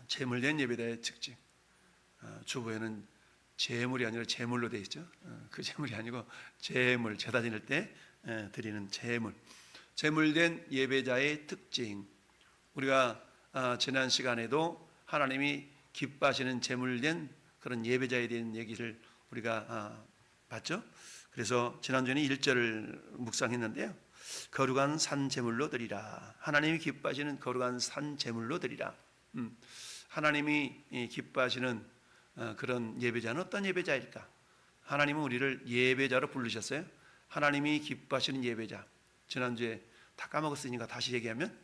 제물된 예배자의 특징. 주보에는 제물이 아니라 제물로 되어 있죠. 그 제물이 아니고 제물, 제사 지낼 때 드리는 제물. 제물된 예배자의 특징. 우리가 지난 시간에도 하나님이 기뻐하시는 제물된 그런 예배자에 대한 얘기를 우리가 봤죠. 그래서 지난주에는 1절을 묵상했는데요. 거룩한 산 제물로 드리라. 하나님이 기뻐하시는 거룩한 산 제물로 드리라. 하나님이 기뻐하시는 그런 예배자는 어떤 예배자일까? 하나님은 우리를 예배자로 부르셨어요. 하나님이 기뻐하시는 예배자. 지난주에 다 까먹었으니까 다시 얘기하면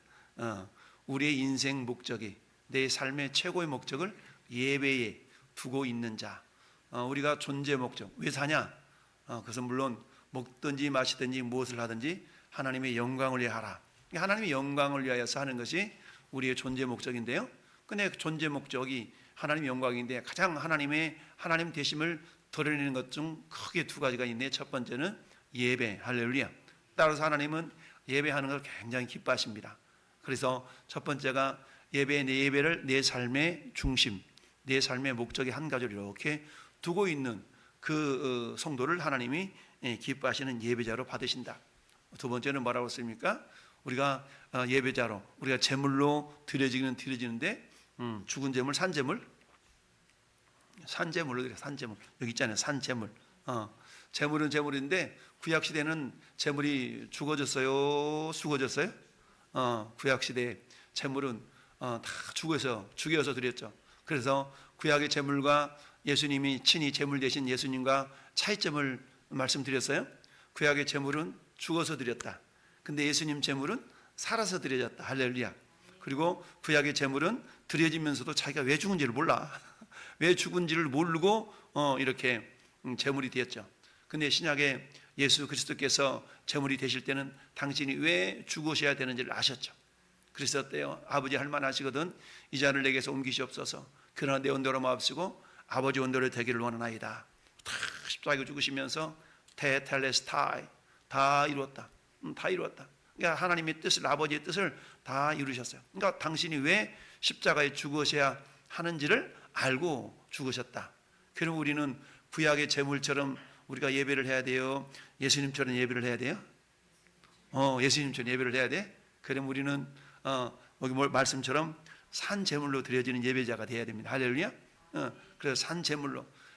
우리의 인생 목적이, 내 삶의 최고의 목적을 예배에 두고 있는 자. 우리가 존재 목적, 왜 사냐? 그것은 물론 먹든지 마시든지 무엇을 하든지 하나님의 영광을 위해 하라. 하나님의 영광을 위하여서 하는 것이 우리의 존재 목적인데요. 근데 그 존재 목적이 하나님의 영광인데 가장 하나님 되심을 드러내는 것 중 크게 두 가지가 있네. 첫 번째는 예배, 할렐루야. 따라서 하나님은 예배하는 걸 굉장히 기뻐하십니다. 그래서 첫 번째가 내 예배를 내 삶의 중심, 내 삶의 목적의 한 가지로 이렇게 두고 있는 그 성도를 하나님이 기뻐하시는 예배자로 받으신다. 두 번째는 뭐라고 했습니까? 우리가 예배자로, 우리가 제물로 드려지는데 죽은 제물, 산제물로 드려. 산제물 여기 있잖아요. 산제물. 제물은 제물인데 구약 시대는 제물이 죽어졌어요, 수거졌어요? 구약 시대 제물은 다 죽여서 드렸죠. 그래서 구약의 제물과 예수님이 친히 제물 대신 예수님과 차이점을 말씀드렸어요. 구약의 제물은 죽어서 드렸다. 근데 예수님 제물은 살아서 드려졌다. 할렐루야. 그리고 구약의 제물은 드려지면서도 자기가 왜 죽은지를 몰라. 왜 죽은지를 모르고 이렇게 제물이 되었죠. 근데 신약에 예수 그리스도께서 제물이 되실 때는 당신이 왜 죽으셔야 되는지를 아셨죠. 그래서 어때요? 아버지 할 만하시거든 이 자를 내게서 옮기시옵소서. 그러나 내 원대로 마옵시고 아버지 원대로 되기를 원하나이다. 다 십자가에 죽으시면서 테텔레스타이 다 이루었다. 다 이루었다. 그러니까 하나님의 뜻을, 아버지의 뜻을 다 이루셨어요. 그러니까 당신이 왜 십자가에 죽으셔야 하는지를 알고 죽으셨다. 그럼 우리는 구약의 제물처럼 우리가 예배를 해야 돼요? 예수님처럼 예배를 해야 돼요? 예수님처럼 예배를 해야 돼? 그럼 우리는 여기 말씀처럼 산 제물로 드려지는 예배자가 되어야 됩니다. 할렐루야. 그래서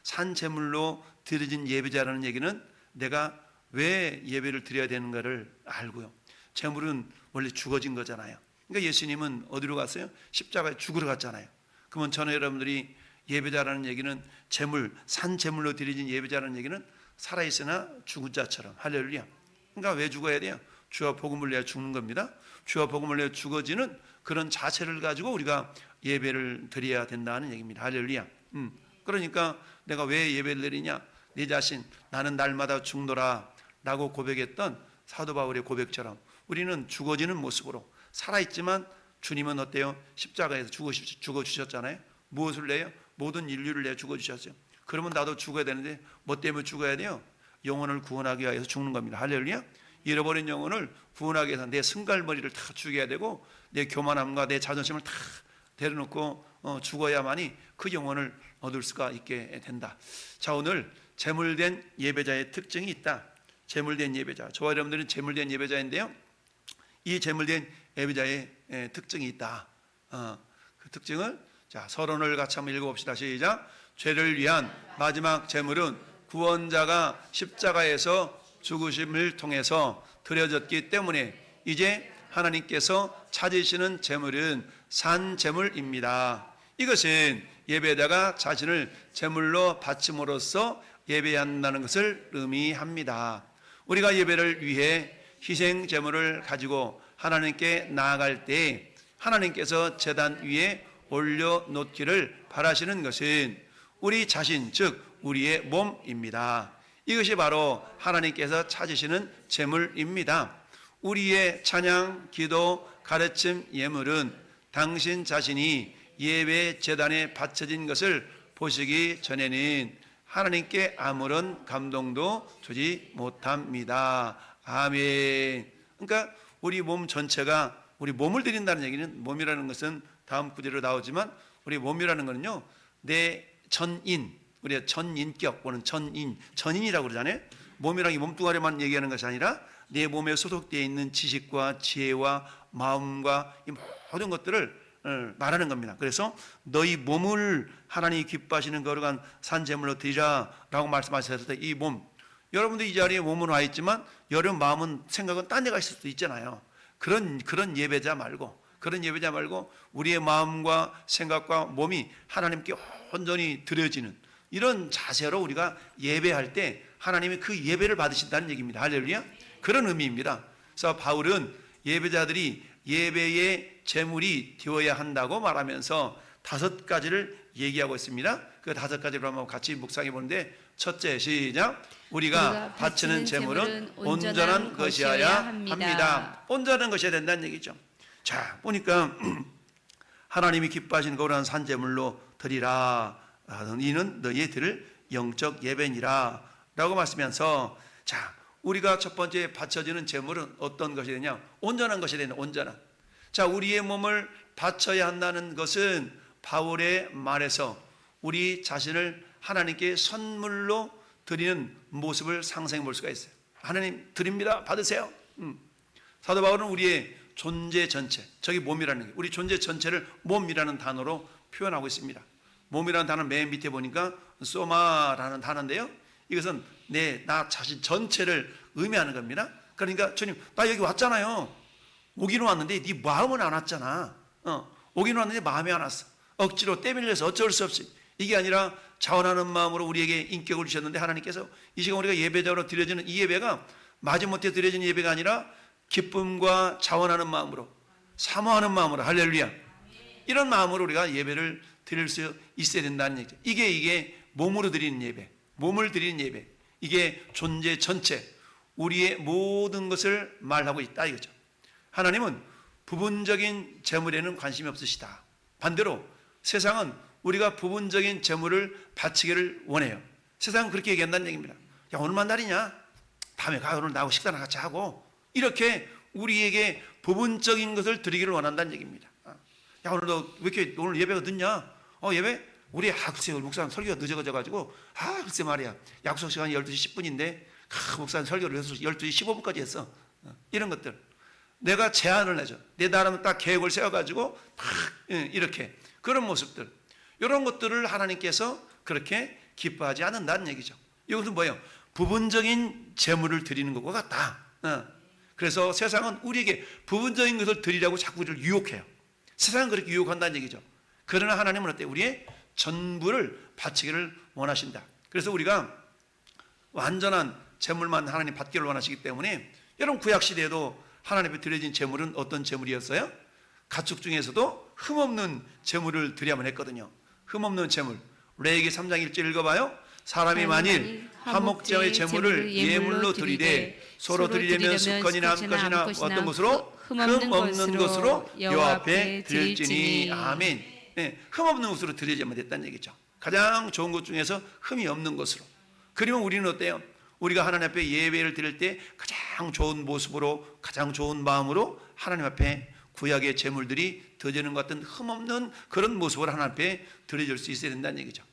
산 제물로 드려진 예배자라는 얘기는 내가 왜 예배를 드려야 되는가를 알고요. 제물은 원래 죽어진 거잖아요. 그러니까 예수님은 어디로 갔어요? 십자가에 죽으러 갔잖아요. 그러면 저는 여러분들이 예배자라는 얘기는 산 제물로 드려진 예배자라는 얘기는 살아있으나 죽은 자처럼. 할렐루야. 그러니까 왜 죽어야 돼요? 주와 복음을 내야 죽는 겁니다. 주와 복음을 내야 죽어지는 그런 자체를 가지고 우리가 예배를 드려야 된다는 얘기입니다. 할렐루야. 그러니까 내가 왜 예배를 드리냐? 내 자신 나는 날마다 죽노라 라고 고백했던 사도 바울의 고백처럼 우리는 죽어지는 모습으로 살아있지만 주님은 어때요? 십자가에서 죽어주셨잖아요. 무엇을 내요? 모든 인류를 내어 죽어주셨어요. 그러면 나도 죽어야 되는데 뭐 때문에 죽어야 돼요? 영혼을 구원하기 위해서 죽는 겁니다. 할렐루야. 잃어버린 영혼을 구원하기 위해서 내 승갈머리를 다 죽여야 되고 내 교만함과 내 자존심을 다 내려놓고 죽어야만이 그 영혼을 얻을 수가 있게 된다. 자, 오늘 제물된 예배자의 특징이 있다. 제물된 예배자. 저와 여러분들은 제물된 예배자인데요. 이 제물된 예배자의 특징이 있다. 그 특징을 자, 서론을 같이 한번 읽어봅시다. 시작. 죄를 위한 마지막 제물은 구원자가 십자가에서 죽으심을 통해서 드려졌기 때문에 이제 하나님께서 찾으시는 제물은 산 제물입니다. 이것은 예배자가 자신을 제물로 바침으로써 예배한다는 것을 의미합니다. 우리가 예배를 위해 희생 제물을 가지고 하나님께 나아갈 때 하나님께서 제단 위에 올려놓기를 바라시는 것은 우리 자신, 즉 우리의 몸입니다. 이것이 바로 하나님께서 찾으시는 제물입니다. 우리의 찬양, 기도, 가르침, 예물은 당신 자신이 예배 제단에 바쳐진 것을 보시기 전에는 하나님께 아무런 감동도 주지 못합니다. 아멘. 그러니까 우리 몸 전체가 우리 몸을 드린다는 얘기는, 몸이라는 것은 다음 구절로 나오지만 우리 몸이라는 것은요, 내 전인, 우리가 전인격, 또는 전인이라고 그러잖아요. 몸이란 게 몸뚱아리만 얘기하는 것이 아니라 내 몸에 소속되어 있는 지식과 지혜와 마음과 이 모든 것들을 말하는 겁니다. 그래서 너희 몸을 하나님이 기뻐하시는 거룩한 산제물로 드리라 라고 말씀하셨을 때, 이 몸, 여러분들 이 자리에 몸은 와 있지만 여러분 마음은, 생각은 딴 데 가 있을 수도 있잖아요. 그런 예배자 말고, 우리의 마음과 생각과 몸이 하나님께 온전히 드려지는 이런 자세로 우리가 예배할 때 하나님이 그 예배를 받으신다는 얘기입니다. 할렐루야. 그런 의미입니다. 그래서 바울은 예배자들이 예배의 제물이 되어야 한다고 말하면서 5가지를 얘기하고 있습니다. 그 5가지로 한번 같이 묵상해 보는데, 첫째, 시작. 우리가 바치는 제물은 온전한 것이어야 합니다. 온전한 것이어야 된다는 얘기죠. 자, 보니까 하나님이 기뻐하시는 거룩한 산제물로 드리라. 이는 너희의 드릴 영적 예배니라 라고 말씀하면서, 자, 우리가 첫 번째 바쳐지는 제물은 어떤 것이 되냐? 온전한 것이 되는, 온전한. 자, 우리의 몸을 바쳐야 한다는 것은 바울의 말에서 우리 자신을 하나님께 선물로 드리는 모습을 상상해 볼 수가 있어요. 하나님 드립니다, 받으세요. 사도 바울은 우리의 존재 전체, 저기 몸이라는 게, 우리 존재 전체를 몸이라는 단어로 표현하고 있습니다. 몸이라는 단어 맨 밑에 보니까 소마라는 단어인데요, 이것은 나 자신 전체를 의미하는 겁니다. 그러니까 주님, 나 여기 왔잖아요. 오기는 왔는데 네 마음은 안 왔잖아. 오기는 왔는데 마음이 안 왔어. 억지로 떼밀려서 어쩔 수 없이. 이게 아니라 자원하는 마음으로 우리에게 인격을 주셨는데, 하나님께서 이 시간 우리가 예배자로 드려지는 이 예배가 마지못해 드려지는 예배가 아니라 기쁨과 자원하는 마음으로, 사모하는 마음으로, 할렐루야, 이런 마음으로 우리가 예배를 드릴 수 있어야 된다는 얘기죠. 이게 몸으로 드리는 예배, 몸을 드리는 예배, 이게 존재 전체, 우리의 모든 것을 말하고 있다 이거죠. 하나님은 부분적인 제물에는 관심이 없으시다. 반대로 세상은 우리가 부분적인 제물을 바치기를 원해요. 세상은 그렇게 얘기한다는 얘기입니다. 야, 오늘만 날이냐? 다음에 가, 오늘 나하고 식사나 같이 하고. 이렇게 우리에게 부분적인 것을 드리기를 원한다는 얘기입니다. 야, 오늘도 왜 이렇게 오늘 예배가 늦냐? 예배? 우리 글쎄 목사님 설교가 늦어져가지고, 글쎄 말이야, 약속 시간이 12시 10분인데 목사님 설교를 12시 15분까지 했어. 이런 것들 내가 제안을 내죠. 내 나름 딱 계획을 세워가지고 딱 이렇게, 그런 모습들, 이런 것들을 하나님께서 그렇게 기뻐하지 않는다는 얘기죠. 이것은 뭐예요? 부분적인 제물을 드리는 것과 같다. 그래서 세상은 우리에게 부분적인 것을 드리라고 자꾸 우리를 유혹해요. 세상은 그렇게 유혹한다는 얘기죠. 그러나 하나님은 어때요? 우리의 전부를 바치기를 원하신다. 그래서 우리가 완전한 제물만 하나님 받기를 원하시기 때문에, 여러분 구약시대에도 하나님 앞에 드려진 제물은 어떤 제물이었어요? 가축 중에서도 흠없는 제물을 드려야만 했거든요. 흠없는 제물, 레위기 3장 1절 읽어봐요. 사람이 만일 화목제의 제물을 예물로 드리되 서로 드리려면 수건이나 암컷이나 어떤 것으로? 흠없는 것으로 여호와 앞에 드릴지니. 아멘. 흠없는 것으로 드려야만 됐다는 얘기죠. 가장 좋은 것 중에서 흠이 없는 것으로. 그러면 우리는 어때요? 우리가 하나님 앞에 예배를 드릴 때 가장 좋은 모습으로, 가장 좋은 마음으로 하나님 앞에 구약의 제물들이 드려지는 것 같은 흠없는 그런 모습으로 하나님 앞에 드려질 수 있어야 된다는 얘기죠.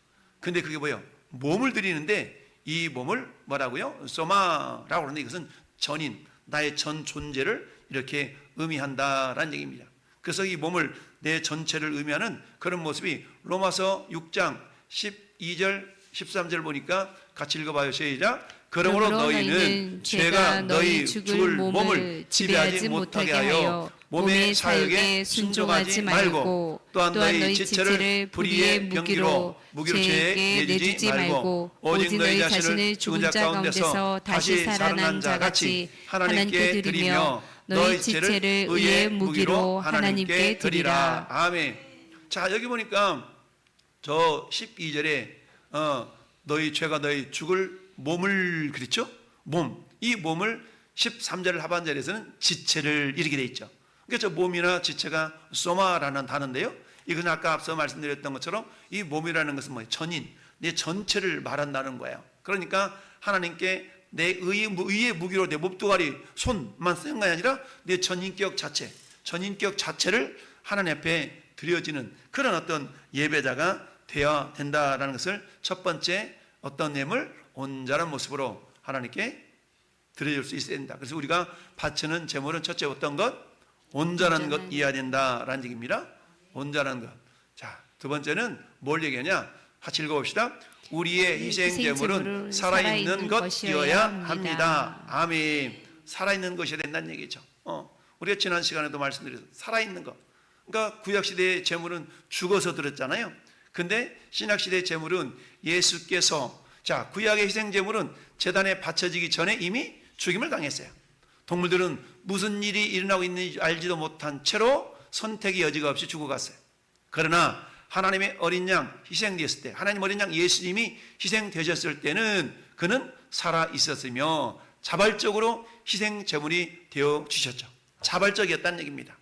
근데 그게 뭐예요? 몸을 드리는데, 이 몸을 뭐라고요? 소마라고 하는데, 이것은 전인, 나의 전 존재를 이렇게 의미한다라는 얘기입니다. 그래서 이 몸을, 내 전체를 의미하는 그런 모습이 로마서 6장 12절 13절 보니까 같이 읽어봐요. 시작. 그러므로 너희는 죄가 너희 죽을 몸을 지배하지 못하게 하여 몸의 사역에 순종하지 말고, 또한 너희 지체를 불의의 무기로 죄에게 내주지 말고, 오직 너희 자신을 죽은 자 가운데서 다시 살아난 자 같이 하나님께 드리며 너희 지체를 의의 무기로 하나님께 드리라. 아멘. 자, 여기 보니까 저 12절에 너희 죄가 너희 죽을 몸을, 그랬죠? 몸. 이 몸을 13절 하반절에서는 지체를 이렇게 돼 있죠. 그러니까 저 몸이나 지체가 소마라는 단어인데요, 이건 아까 앞서 말씀드렸던 것처럼 이 몸이라는 것은 뭐예요? 전인, 내 전체를 말한다는 거예요. 그러니까 하나님께 내 의의 무기로 내 몸뚱아리, 손만 쓰는 게 아니라 내 전인격 자체, 전인격 자체를 하나님 앞에 드려지는 그런 어떤 예배자가 되어야 된다라는 것을 첫 번째 어떤 예물 온전한 모습으로 하나님께 드려줄 수 있어야 된다. 그래서 우리가 바치는 제물은 첫째 어떤 것? 온전한 것이어야 된다라는 얘기입니다. 온전한 것. 자, 두 번째는 뭘 얘기하냐? 같이 읽어봅시다. 우리의 희생 제물은 살아있는 것이어야 합니다. 아멘. 살아있는 것이어야 된다는 얘기죠. 우리가 지난 시간에도 말씀드렸어요. 살아있는 것. 그러니까 구약시대의 제물은 죽어서 드렸잖아요. 근데 신약시대의 제물은 예수께서, 자, 구약의 희생 제물은 제단에 바쳐지기 전에 이미 죽임을 당했어요. 동물들은 무슨 일이 일어나고 있는지 알지도 못한 채로 선택의 여지가 없이 죽어갔어요. 그러나 하나님의 어린 양 희생되었을 때, 하나님 어린 양 예수님이 희생되셨을 때는 그는 살아 있었으며 자발적으로 희생 제물이 되어 주셨죠. 자발적이었다는 얘기입니다.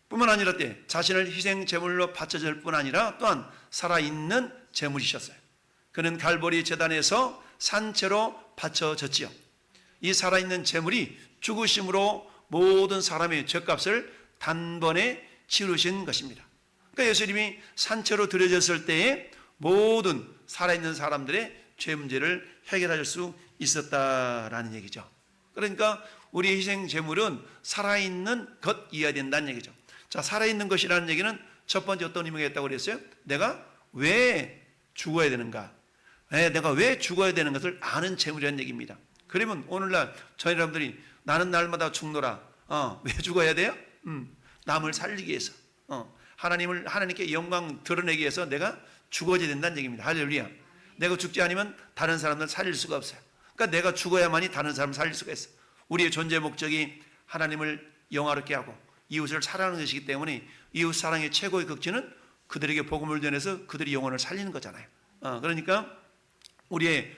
뿐만 아니라 때 자신을 희생 제물로 바쳐질 뿐 아니라 또한 살아있는 제물이셨어요. 그는 갈보리 제단에서 산채로 바쳐졌지요. 이 살아있는 제물이 죽으심으로 모든 사람의 죄값을 단번에 치르신 것입니다. 그러니까 예수님이 산채로 드려졌을 때에 모든 살아있는 사람들의 죄 문제를 해결할 수 있었다라는 얘기죠. 그러니까 우리의 희생 제물은 살아있는 것이어야 된다는 얘기죠. 자, 살아있는 것이라는 얘기는 첫 번째 어떤 의미가 있다고 그랬어요? 내가 왜 죽어야 되는가? 내가 왜 죽어야 되는 것을 아는 제물이라는 얘기입니다. 그러면 오늘날 저희 여러분들이 나는 날마다 죽노라. 왜 죽어야 돼요? 남을 살리기 위해서. 하나님께 영광 드러내기 위해서 내가 죽어야 된다는 얘기입니다. 할렐루야. 내가 죽지 않으면 다른 사람들 살릴 수가 없어요. 그러니까 내가 죽어야만이 다른 사람을 살릴 수가 있어. 우리의 존재 목적이 하나님을 영화롭게 하고 이웃을 사랑하는 것이기 때문에 이웃 사랑의 최고의 극치는 그들에게 복음을 전해서 그들의 영혼을 살리는 거잖아요. 그러니까 우리의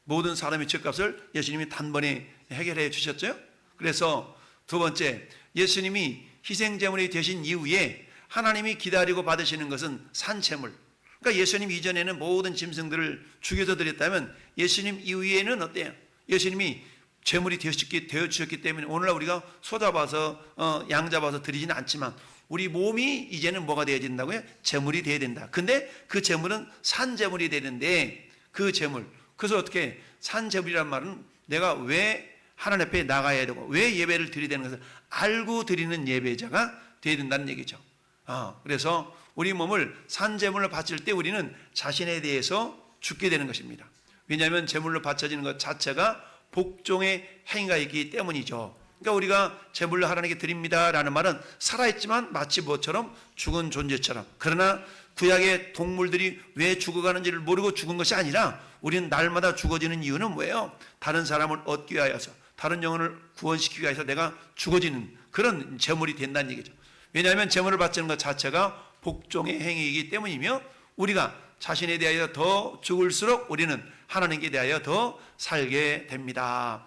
모든 사람의 죄값을 예수님이 단번에 해결해 주셨죠. 그래서 두 번째, 예수님이 희생제물이 되신 이후에 하나님이 기다리고 받으시는 것은 산채물. 그러니까 예수님 이전에는 모든 짐승들을 죽여서 드렸다면 예수님 이후에는 어때요? 예수님이 제물이 되어 주셨기 때문에 오늘날 우리가 소 잡아서 양 잡아서 드리지는 않지만 우리 몸이 이제는 뭐가 되어야 된다고요? 제물이 되어야 된다. 근데 그 제물은 산제물이 되는데 그 제물, 그래서 어떻게 산제물이란 말은 내가 왜 하나님 앞에 나가야 되고 왜 예배를 드려야 되는 것을 알고 드리는 예배자가 되어야 된다는 얘기죠. 그래서 우리 몸을 산제물로 바칠 때 우리는 자신에 대해서 죽게 되는 것입니다. 왜냐하면 제물로 바쳐지는 것 자체가 복종의 행위가 있기 때문이죠. 그러니까 우리가 제물로 하나님께 드립니다라는 말은 살아있지만 마치 뭐처럼 죽은 존재처럼. 그러나 구약의 동물들이 왜 죽어가는지를 모르고 죽은 것이 아니라 우리는 날마다 죽어지는 이유는 뭐예요? 다른 사람을 얻기 위하여서, 다른 영혼을 구원시키기 위해서 내가 죽어지는 그런 제물이 된다는 얘기죠. 왜냐하면 제물을 바치는 것 자체가 복종의 행위이기 때문이며 우리가 자신에 대하여 더 죽을수록 우리는 하나님께 대하여 더 살게 됩니다.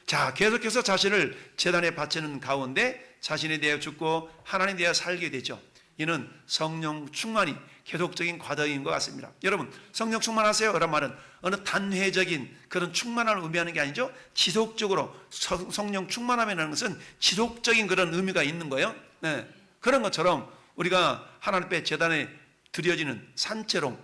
자, 계속해서 자신을 제단에 바치는 가운데 자신에 대하여 죽고 하나님에 대하여 살게 되죠. 이는 성령 충만이 계속적인 과정인 것 같습니다. 여러분, 성령 충만하세요? 그런 말은 어느 단회적인 그런 충만함을 의미하는 게 아니죠. 지속적으로 성령 충만함이라는 것은 지속적인 그런 의미가 있는 거예요. 네. 그런 것처럼 우리가 하나님 앞에 제단에 드려지는 산채로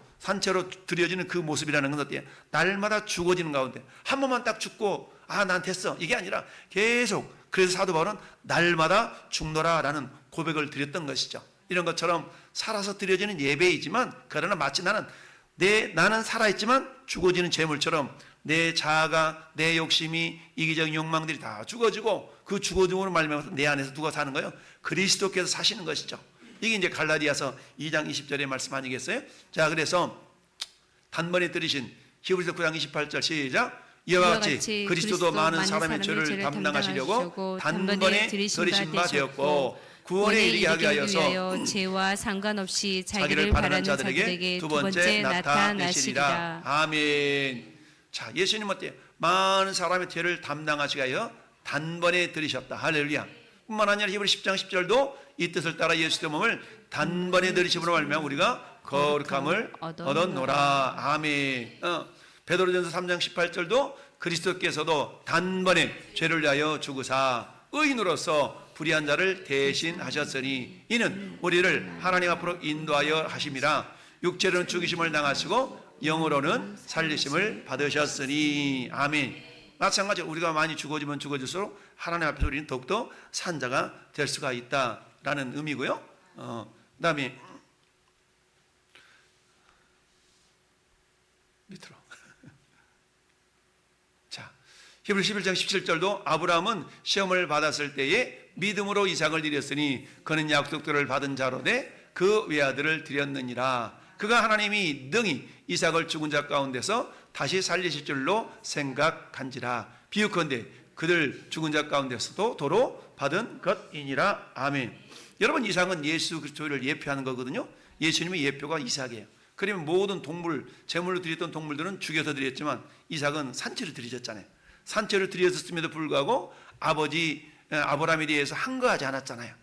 드려지는 그 모습이라는 건 어때요? 날마다 죽어지는 가운데 한 번만 딱 죽고 난 됐어 이게 아니라 계속, 그래서 사도 바울은 날마다 죽노라라는 고백을 드렸던 것이죠. 이런 것처럼 살아서 드려지는 예배이지만 그러나 마치 나는 살아있지만 죽어지는 재물처럼 내 자아가, 내 욕심이, 이기적인 욕망들이 다 죽어지고 그 죽어짐으로 말미암아서 내 안에서 누가 사는 거예요? 그리스도께서 사시는 것이죠. 이게 이제 갈라디아서 2장 20절의 말씀 아니겠어요? 자, 그래서 단번에 들으신 히브리서 9장 28절 시작. 이와 같이 그리스도도 많은 사람의 죄를 담당하시려고 단번에 들으신 바 되었고 구원에 이르게 하기 위하여서 죄와 상관없이 자기를 바라는 자들에게 두 번째 나타나시리라. 아멘. 자, 예수님 어때요? 많은 사람의 죄를 담당하시기 위하여 단번에 들으셨다. 할렐루야. 뿐만 아니라 히브리 10장 10절도 이 뜻을 따라 예수의 몸을 단번에 들으심으로 말미암아 우리가 거룩함을 얻었노라. 아멘. 베드로전서 3장 18절도 그리스도께서도 단번에 죄를 위하여 죽으사 의인으로서 불의한 자를 대신하셨으니 이는 우리를 하나님 앞으로 인도하여 하심이라. 육체로는 죽이심을 당하시고 영으로는 살리심을 받으셨으니. 아멘. 마찬가지로 우리가 많이 죽어지면 죽어질수록 하나님 앞에서 우리는 더욱더 산자가 될 수가 있다라는 의미고요. 그 다음에 밑으로. 자, 히브리 11장 17절도 아브라함은 시험을 받았을 때에 믿음으로 이삭을 드렸으니 그는 약속들을 받은 자로되 그 외아들을 드렸느니라. 그가 하나님이 능히 이삭을 죽은 자 가운데서 다시 살리실 줄로 생각한지라. 비유컨대 그들 죽은 자 가운데서도 도로 받은 것이니라. 아멘. 여러분, 이삭은 예수 그리스도를 예표하는 거거든요. 예수님의 예표가 이삭이에요. 그러면 모든 동물, 제물로 드렸던 동물들은 죽여서 드렸지만 이삭은 산채로 드려졌잖아요. 산채로 드려졌음에도 불구하고 아브라함에 대해서 항거하지 않았잖아요.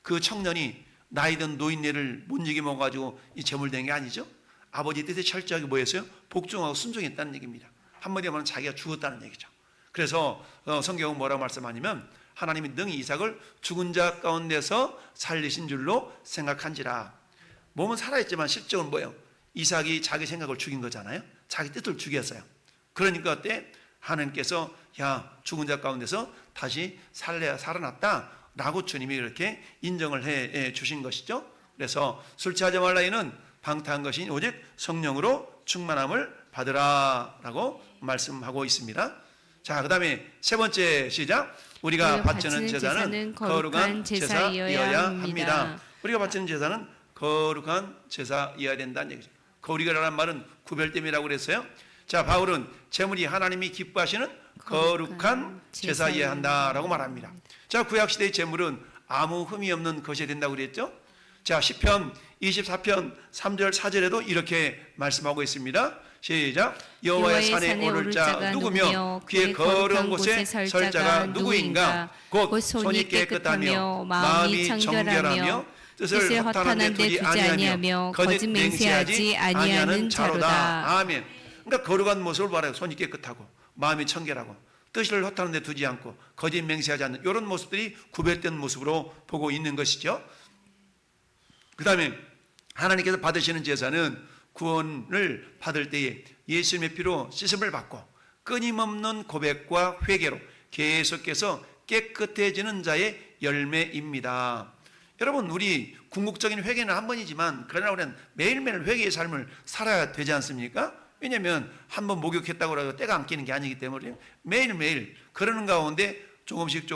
그 청년이 나이든 노인네를 못 이겨 먹어가지고 이 제물된 게 아니죠. 아버지 뜻에 철저하게 뭐였어요? 복종하고 순종했다는 얘기입니다. 한마디로 말하면 자기가 죽었다는 얘기죠. 그래서 성경은 뭐라고 말씀하냐면 하나님이 능히 이삭을 죽은 자 가운데서 살리신 줄로 생각한지라. 몸은 살아있지만 실적은 뭐예요? 이삭이 자기 생각을 죽인 거잖아요. 자기 뜻을 죽였어요. 그러니까 어때? 하나님께서 야, 죽은 자 가운데서 다시 살아났다 라고 주님이 이렇게 인정을 해 주신 것이죠. 그래서 술 취하지 말라 이는 방탕한 것이 오직 성령으로 충만함을 받으라 라고 말씀하고 있습니다. 자, 그 다음에 세 번째 시작. 우리가 바치는 제사는 거룩한 제사이어야 합니다. 우리가 바치는 제사는 거룩한 제사이어야 된다는 얘기죠. 거룩이라는 말은 구별됨이라고 그랬어요. 자, 바울은 제물이 하나님이 기뻐하시는 거룩한 제사이어야 한다라고 말합니다. 자, 구약시대의 제물은 아무 흠이 없는 것이 된다고 그랬죠. 자, 시편 24편 3절 4절에도 이렇게 말씀하고 있습니다. 시작. 여호와의 산에 오를 자 누구며 그의 거룩한 곳에 설 자가 누구인가? 곧 손이 깨끗하며 마음이 정결하며 뜻을 허탄한 데 두지 아니하며 거짓 맹세하지 아니하는 자로다. 아멘. 그러니까 거룩한 모습을 말해요. 손이 깨끗하고 마음이 청결하고 뜻을 허탄한 데 두지 않고 거짓 맹세하지 않는 이런 모습들이 구별된 모습으로 보고 있는 것이죠. 그 다음에 하나님께서 받으시는 제사는 구원을 받을 때에 예수님의 피로 씻음을 받고 끊임없는 고백과 회개로 계속해서 깨끗해지는 자의 열매입니다. 여러분, 우리 궁극적인 회개는 한 번이지만 그러나 우리는 매일매일 회개의 삶을 살아야 되지 않습니까? 왜냐하면 한 번 목욕했다고 해서 때가 안 끼는 게 아니기 때문에 매일매일 그러는 가운데 조금씩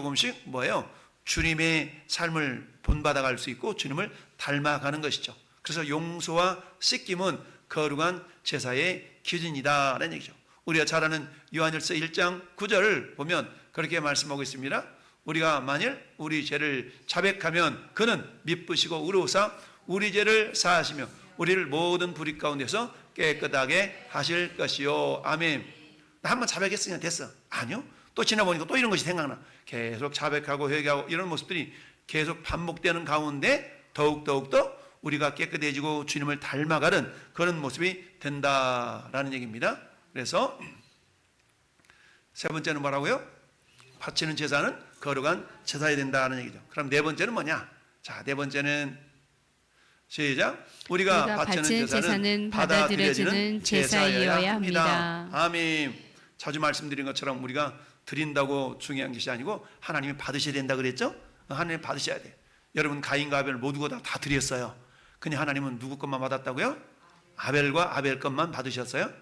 뭐예요? 주님의 삶을 본받아갈 수 있고 주님을 닮아가는 것이죠. 그래서 용서와 씻김은 거룩한 제사의 기준이다라는 얘기죠. 우리가 잘 아는 요한일서 1장 9절을 보면 그렇게 말씀하고 있습니다. 우리가 만일 우리 죄를 자백하면 그는 미쁘시고 의로우사 우리 죄를 사하시며 우리를 모든 불의 가운데서 깨끗하게 하실 것이요. 아멘. 나 한번 자백했으니까 됐어. 아니요. 또 지나보니까 또 이런 것이 생각나. 계속 자백하고 회개하고 이런 모습들이 계속 반복되는 가운데 더욱더 우리가 깨끗해지고 주님을 닮아가는 그런 모습이 된다라는 얘기입니다. 그래서 세 번째는 뭐라고요? 바치는 제사는 거룩한 제사야 된다는 얘기죠. 그럼 네 번째는 뭐냐? 자, 네 번째는 시작. 우리가 바치는 제사는 받아들여지는 제사여야 합니다. 아멘. 자주 말씀드린 것처럼 우리가 드린다고 중요한 것이 아니고 하나님이 받으셔야 된다 그랬죠? 하나님 받으셔야 돼. 여러분 가인과 아벨 모두가 다 드렸어요. 근데 하나님은 누구 것만 받았다고요? 아벨과 아벨 것만 받으셨어요.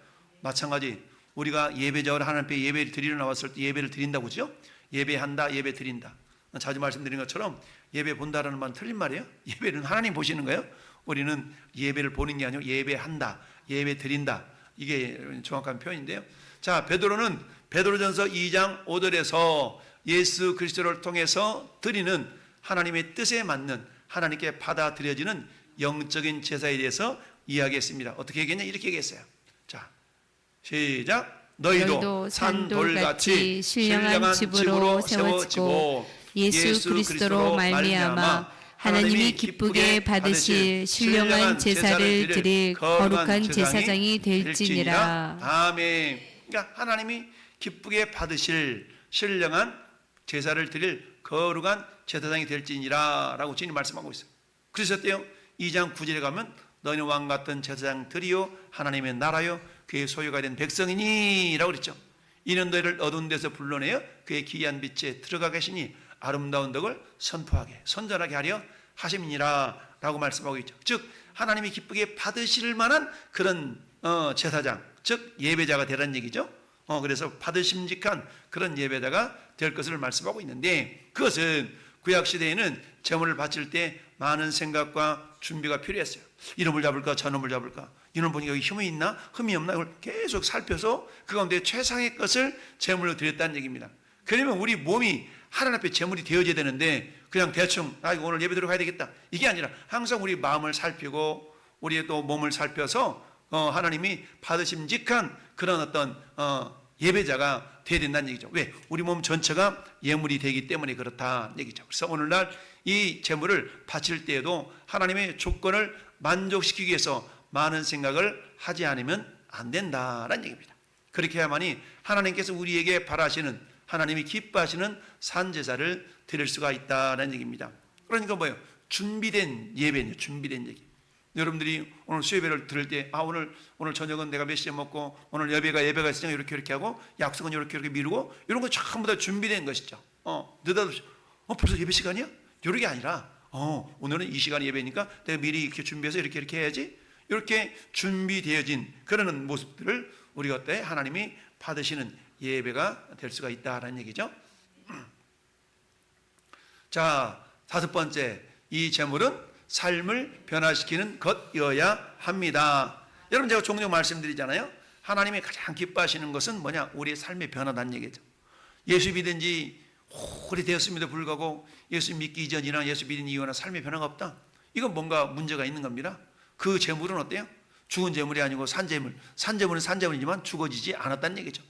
마찬가지 우리가 예배자로 하나님 앞에 예배를 드리러 나왔을 때 예배를 드린다고 그러죠? 예배한다, 예배 드린다. 자주 말씀드린 것처럼 예배 본다라는 말은 틀린 말이에요. 예배는 하나님 보시는 거예요. 우리는 예배를 보는 게 아니고 예배한다, 예배 드린다. 이게 정확한 표현인데요. 자, 베드로전서 2장 5절에서 예수 그리스도를 통해서 드리는 하나님의 뜻에 맞는 하나님께 받아들여지는 영적인 제사에 대해서 이야기했습니다. 어떻게 얘기했냐? 이렇게 얘기했어요. 자, 시작. 너희도 산돌같이 신령한 집으로 세워지고 예수 그리스도로 말미암아 하나님이 기쁘게 받으실 신령한 제사를 드릴 거룩한 제사장이 될지니라. 아멘. 그러니까 하나님이 기쁘게 받으실 신령한 제사를 드릴 거룩한 제사장이 될지니라 라고 주님 말씀하고 있어요. 그래서 어때요? 2장 9절에 가면 너희는 왕 같은 제사장들이요 하나님의 나라요 그의 소유가 된 백성이니 라고 그랬죠. 이는 너희를 어두운 데서 불러내어 그의 기이한 빛에 들어가 계시니 아름다운 덕을 선포하게 선전하게 하려 하심이니라 라고 말씀하고 있죠. 즉 하나님이 기쁘게 받으실 만한 그런 제사장, 즉 예배자가 되라는 얘기죠. 그래서 받으심직한 그런 예배자가 될 것을 말씀하고 있는데, 그것은 구약시대에는 제물을 바칠 때 많은 생각과 준비가 필요했어요. 이놈을 잡을까 저놈을 잡을까, 이놈 보니까 여기 흠이 있나 흠이 없나, 이걸 계속 살펴서 그 가운데 최상의 것을 제물로 드렸다는 얘기입니다. 그러면 우리 몸이 하나님 앞에 제물이 되어져야 되는데 그냥 대충 이거 오늘 예배 드리러 가야 되겠다 이게 아니라 항상 우리 마음을 살피고 우리의 또 몸을 살펴서 하나님이 받으심직한 그런 어떤 예배자가 되어야 된다는 얘기죠. 왜? 우리 몸 전체가 예물이 되기 때문에 그렇다는 얘기죠. 그래서 오늘날 이 제물을 바칠 때에도 하나님의 조건을 만족시키기 위해서 많은 생각을 하지 않으면 안 된다는 얘기입니다. 그렇게 해야만이 하나님께서 우리에게 바라시는, 하나님이 기뻐하시는 산제사를 드릴 수가 있다는 얘기입니다. 그러니까 뭐예요? 준비된 예배예요. 준비된 얘기. 여러분들이 오늘 수요예배를 들을 때 오늘 저녁은 내가 몇 시에 먹고 오늘 예배가 있으니까 이렇게 하고 약속은 이렇게 미루고 이런 거 전부 다 준비된 것이죠. 느닷없이 벌써 예배 시간이야? 이런 게 아니라 오늘은 이 시간에 예배니까 내가 미리 이렇게 준비해서 이렇게 해야지, 이렇게 준비되어진 그런 모습들을 우리가 어때? 하나님이 받으시는 예배가 될 수가 있다라는 얘기죠. 자, 다섯 번째, 이 제물은 삶을 변화시키는 것이어야 합니다. 여러분, 제가 종종 말씀드리잖아요. 하나님이 가장 기뻐하시는 것은 뭐냐? 우리의 삶의 변화다는 얘기죠. 예수 믿은 지 오래되었음에도 불구하고 예수 믿기 이전이나 예수 믿은 이후나 삶의 변화가 없다. 이건 뭔가 문제가 있는 겁니다. 그 제물은 어때요? 죽은 제물이 아니고 산제물. 산제물은 산제물이지만 죽어지지 않았다는 얘기죠.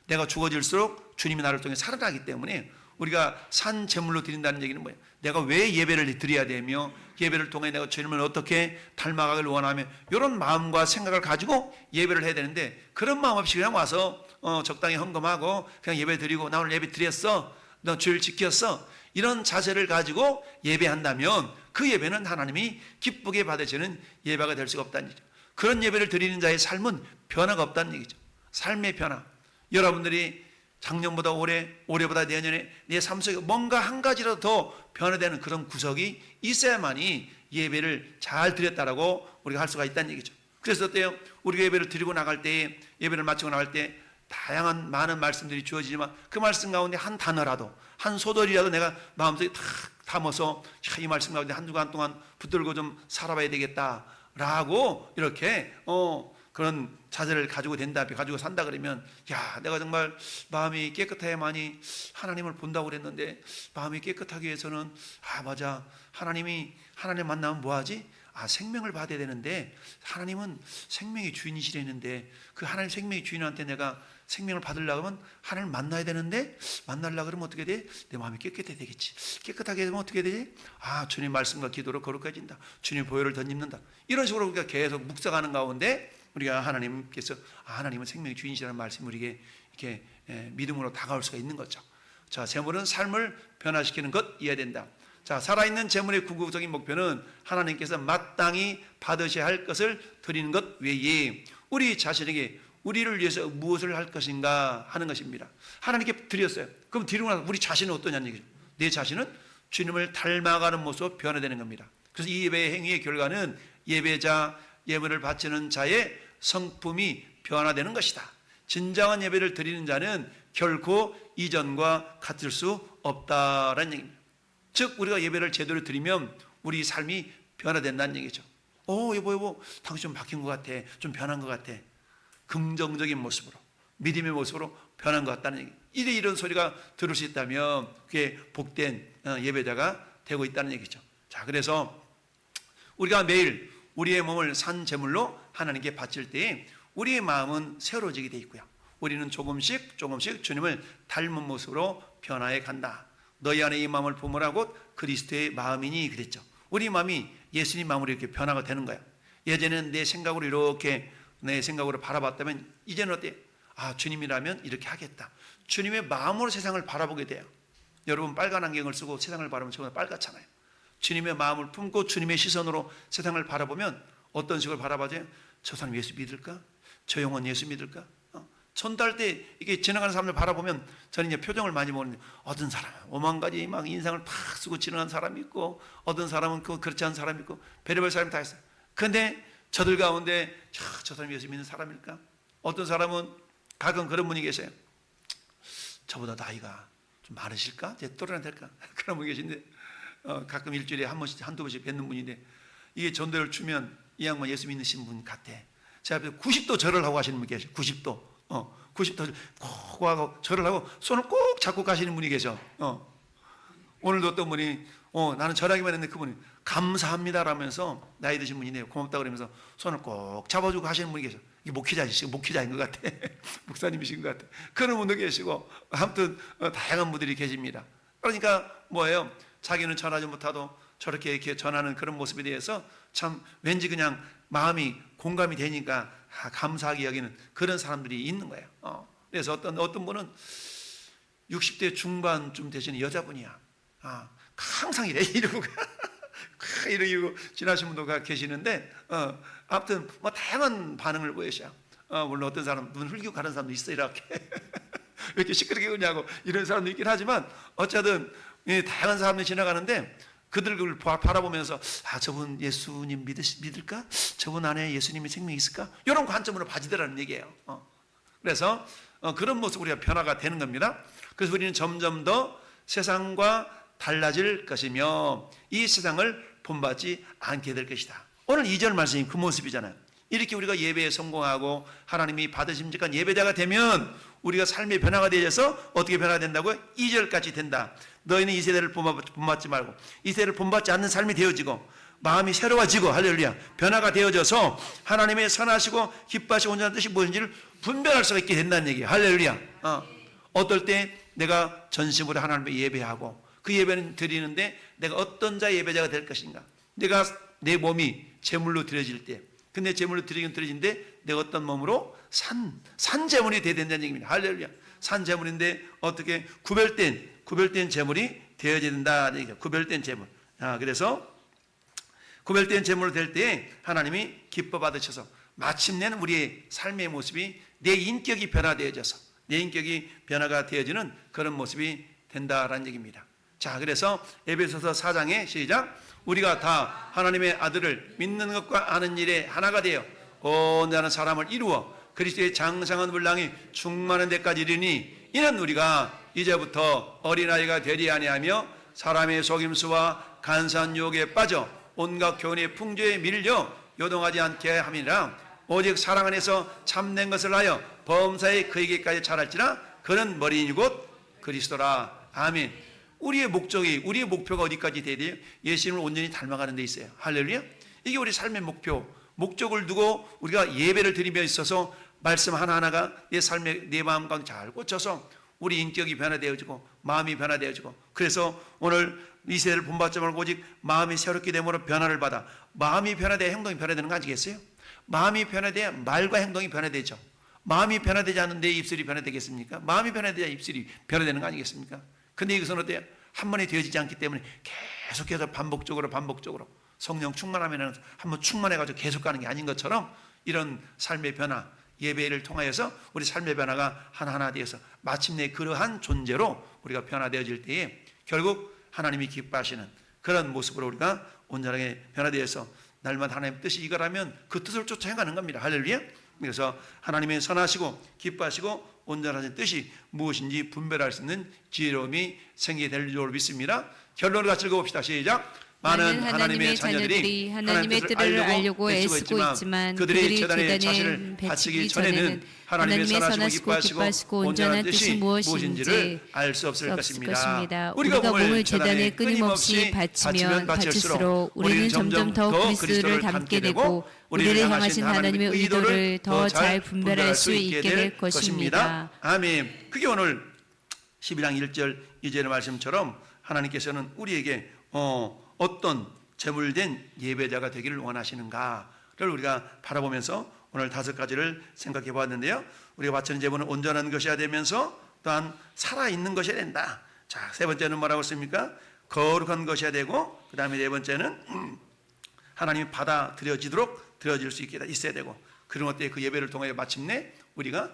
내가 죽어질수록 주님이 나를 통해 살아나기 때문에 우리가 산 제물로 드린다는 얘기는 뭐예요? 내가 왜 예배를 드려야 되며 예배를 통해 내가 주님을 어떻게 닮아가길 원하며 이런 마음과 생각을 가지고 예배를 해야 되는데, 그런 마음 없이 그냥 와서 적당히 헌금하고 그냥 예배 드리고 나 오늘 예배 드렸어, 너 주일 지켰어, 이런 자세를 가지고 예배한다면 그 예배는 하나님이 기쁘게 받으시는 예배가 될 수가 없다는 얘기죠. 그런 예배를 드리는 자의 삶은 변화가 없다는 얘기죠. 삶의 변화. 여러분들이 작년보다 올해보다 내년에 내 삶 속에 뭔가 한 가지라도 더 변화되는 그런 구석이 있어야만이 예배를 잘 드렸다라고 우리가 할 수가 있다는 얘기죠. 그래서 어때요? 우리가 예배를 드리고 나갈 때, 예배를 마치고 나갈 때 다양한 많은 말씀들이 주어지지만 그 말씀 가운데 한 단어라도, 한 소절이라도 내가 마음속에 탁 담아서 이 말씀 가운데 한 주간 동안 붙들고 좀 살아봐야 되겠다라고 이렇게 그런 자세를 가지고 가지고 산다 그러면, 야, 내가 정말 마음이 깨끗해야만이 하나님을 본다고 그랬는데 마음이 깨끗하기 위해서는 맞아, 하나님 만나면 뭐하지? 생명을 받아야 되는데 하나님은 생명의 주인이시라는데 그 하나님 생명의 주인한테 내가 생명을 받으려고 하면 하나님을 만나야 되는데 만나려고 그러면 어떻게 돼? 내 마음이 깨끗해야 되겠지. 깨끗하게 되면 어떻게 되지? 주님 말씀과 기도로 거룩해진다. 주님 보혈을 덧입는다. 이런 식으로 우리가 계속 묵상하는 가운데 우리가 하나님께서 하나님은 생명의 주인이시라는 말씀을 우리에게 이렇게 믿음으로 다가올 수가 있는 거죠. 자, 제물은 삶을 변화시키는 것이어야 된다. 자, 살아있는 제물의 궁극적인 목표는 하나님께서 마땅히 받으셔야 할 것을 드리는 것 외에 우리 자신에게 우리를 위해서 무엇을 할 것인가 하는 것입니다. 하나님께 드렸어요. 그럼 드리고 나서 우리 자신은 어떠냐는 얘기죠. 내 자신은 주님을 닮아가는 모습으로 변화되는 겁니다. 그래서 이 예배의 행위의 결과는 예배자, 예물을 바치는 자의 성품이 변화되는 것이다. 진정한 예배를 드리는 자는 결코 이전과 같을 수 없다라는 얘기입니다. 즉 우리가 예배를 제대로 드리면 우리 삶이 변화된다는 얘기죠. 여보 당신 좀 바뀐 것 같아, 좀 변한 것 같아. 긍정적인 모습으로, 믿음의 모습으로 변한 것 같다는 얘기. 이런 소리가 들을 수 있다면 그게 복된 예배자가 되고 있다는 얘기죠. 자, 그래서 우리가 매일 우리의 몸을 산 제물로 하나님께 바칠 때 우리의 마음은 새로워지게 돼 있고요. 우리는 조금씩 주님을 닮은 모습으로 변화해 간다. 너희 안에 이 마음을 품으라고 그리스도의 마음이니 그랬죠. 우리 마음이 예수님 마음으로 이렇게 변화가 되는 거야. 예전에는 내 생각으로 이렇게 내 생각으로 바라봤다면 이제는 어때? 주님이라면 이렇게 하겠다. 주님의 마음으로 세상을 바라보게 돼요. 여러분 빨간 안경을 쓰고 세상을 바라보면 저보다 빨갛잖아요. 주님의 마음을 품고 주님의 시선으로 세상을 바라보면 어떤 식으로 바라봐줘요? 저 사람 예수 믿을까? 저 영혼 예수 믿을까? 전도할 때 이게 지나가는 사람들 바라보면 저는 이제 표정을 많이 보는데, 어떤 사람은 오만 가지 막 인상을 팍 쓰고 지나가는 사람이 있고, 어떤 사람은 그렇지 않은 사람이 있고, 별의별 사람이 다 있어요. 근데 저들 가운데 저 사람이 예수 믿는 사람일까? 어떤 사람은 가끔 그런 분이 계세요. 저보다 나이가 좀 많으실까? 제 또래나 될까? 그런 분이 계신데, 가끔 일주일에 한 번씩, 한두 번씩 뵙는 분인데, 이게 전도를 주면 이 양반 예수 믿으신 분 같아. 제 앞에서 90도 절을 하고 가시는 분이 계셔. 90도. 90도 꼭 하고 절을 하고 손을 꼭 잡고 가시는 분이 계셔. 오늘도 어떤 분이 나는 절하기만 했는데 그분이 감사합니다라면서, 나이 드신 분이네요. 고맙다 그러면서 손을 꼭 잡아주고 가시는 분이 계셔. 이게 목회자인 것 같아. 목사님이신 것 같아. 그런 분도 계시고, 아무튼 다양한 분들이 계십니다. 그러니까 뭐예요? 자기는 전하지 못하도 저렇게 이렇게 전하는 그런 모습에 대해서 참 왠지 그냥 마음이 공감이 되니까 감사하게 여기는 그런 사람들이 있는 거예요. 그래서 어떤 분은 60대 중반쯤 되시는 여자분이야. 항상 이러고 이러고 지나신 분도 계시는데, 아무튼 뭐 다양한 반응을 보이셔요. 물론 어떤 사람 눈 흘기고 가는 사람도 있어. 이렇게 왜 이렇게 시끄럽게 그러냐고 이런 사람도 있긴 하지만, 어쨌든 다양한 사람들이 지나가는데 그들을 바라보면서 저분 예수님 믿을까? 저분 안에 예수님의 생명이 있을까? 이런 관점으로 봐지더라는 얘기예요. 그래서 그런 모습 우리가 변화가 되는 겁니다. 그래서 우리는 점점 더 세상과 달라질 것이며 이 세상을 본받지 않게 될 것이다. 오늘 2절 말씀이 그 모습이잖아요. 이렇게 우리가 예배에 성공하고 하나님이 받으심직한 예배자가 되면 우리가 삶의 변화가 되어서 어떻게 변화된다고요? 2절까지 된다. 너희는 이 세대를 본받지 말고 이 세대를 본받지 않는 삶이 되어지고 마음이 새로워지고, 할렐루야, 변화가 되어져서 하나님의 선하시고 기뻐하시고 온전한 뜻이 무엇인지를 분별할 수가 있게 된다는 얘기예요. 할렐루야. 어떨 때 내가 전심으로 하나님을 예배하고 그 예배는 드리는데 내가 어떤 자의 예배자가 될 것인가? 내가 내 몸이 제물로 드려질 때, 근데 제물로 드리긴 드려진데 내가 어떤 몸으로 산 제물이 되어야 된다는 얘기입니다. 할렐루야. 산 제물인데 어떻게 구별된 제물이 되어야 된다는 얘기죠. 구별된 제물. 그래서 구별된 제물로 될 때 하나님이 기뻐 받으셔서 마침내는 우리의 삶의 모습이, 내 인격이 변화되어져서 내 인격이 변화가 되어지는 그런 모습이 된다라는 얘기입니다. 자, 그래서 에베소서 4장에 시작. 우리가 다 하나님의 아들을 믿는 것과 아는 일에 하나가 되어 온전한 사람을 이루어 그리스도의 장성한 분량이 충만한 데까지 이르니, 이는 우리가 이제부터 어린아이가 되리 아니하며 사람의 속임수와 간사한 유혹에 빠져 온갖 교훈의 풍조에 밀려 요동하지 않게 함이라. 오직 사랑 안에서 참된 것을 하여 범사에 그에게까지 자랄지라. 그는 머리인 곧 그리스도라. 아멘. 우리의 우리의 목표가 어디까지 돼야 돼요? 예수님을 온전히 닮아가는 데 있어요. 할렐루야. 이게 우리 삶의 목적을 두고 우리가 예배를 드리며 있어서 말씀 하나하나가 내 삶의, 내 마음 가운데 잘 꽂혀서 우리 인격이 변화되어지고 마음이 변화되어지고, 그래서 오늘 이 세대를 본받지 말고 오직 마음이 새롭게 됨으로 변화를 받아. 마음이 변화돼야 행동이 변화되는 거 아니겠어요? 마음이 변화돼야 말과 행동이 변화되죠. 마음이 변화되지 않는데 입술이 변화되겠습니까? 마음이 변화돼야 입술이 변화되는 거 아니겠습니까? 근데 이것은 어때요? 한 번에 되어지지 않기 때문에 계속해서 반복적으로 성령 충만하면 한번 충만해가지고 계속 가는 게 아닌 것처럼, 이런 삶의 변화, 예배를 통하여서 우리 삶의 변화가 하나하나 되어서 마침내 그러한 존재로 우리가 변화되어질 때에 결국 하나님이 기뻐하시는 그런 모습으로 우리가 온전하게 변화되어서 날마다 하나님의 뜻이 이거라면 그 뜻을 쫓아 행하는 겁니다. 할렐루야. 그래서 하나님의 선하시고 기뻐하시고 온전하신 뜻이 무엇인지 분별할 수 있는 지혜로움이 생기게 될 줄로 믿습니다. 결론을 같이 읽어봅시다. 시작. 많은 하나님의 자녀들이 하나님의 뜻을 알려고 애쓰고 있지만 그들이 제단에 자신을 바치기 전에는 하나님의 선하시고 기뻐하시고 온전한 뜻이 무엇인지를 알 수 없을 것입니다. 우리가 몸을 제단에 끊임없이 바치면 바칠수록 우리는 점점 더 그리스도를 닮게 되고 우리를 향하신 하나님의 의도를 더 잘 분별할 수 있게 될 것입니다. 아멘. 그게 오늘 12장 1절 2절의 말씀처럼 하나님께서는 우리에게 어떤 제물된 예배자가 되기를 원하시는가를 우리가 바라보면서 오늘 5가지를 생각해 보았는데요. 우리가 바치는 제물은 온전한 것이어야 되면서 또한 살아있는 것이어야 된다. 자, 세 번째는 뭐라고 했습니까? 거룩한 것이어야 되고, 그 다음에 네 번째는 하나님이 받아들여지도록 들어질 수 있게 있어야 되고, 그런 것 때문에 그 예배를 통해 마침내 우리가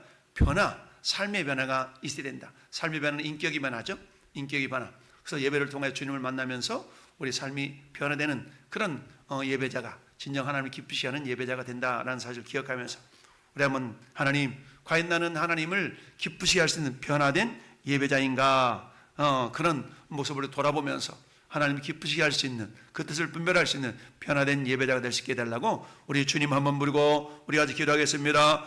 삶의 변화가 있어야 된다. 삶의 변화는 인격이 변화죠. 인격이 변화. 그래서 예배를 통해 주님을 만나면서 우리 삶이 변화되는 그런 예배자가, 진정 하나님을 기쁘시게 하는 예배자가 된다라는 사실을 기억하면서 우리 한번 하나님, 과연 나는 하나님을 기쁘시게 할 수 있는 변화된 예배자인가, 그런 모습으로 돌아보면서 하나님을 기쁘시게 할 수 있는, 그 뜻을 분별할 수 있는 변화된 예배자가 될 수 있게 해달라고 우리 주님 한번 부르고 우리 같이 기도하겠습니다.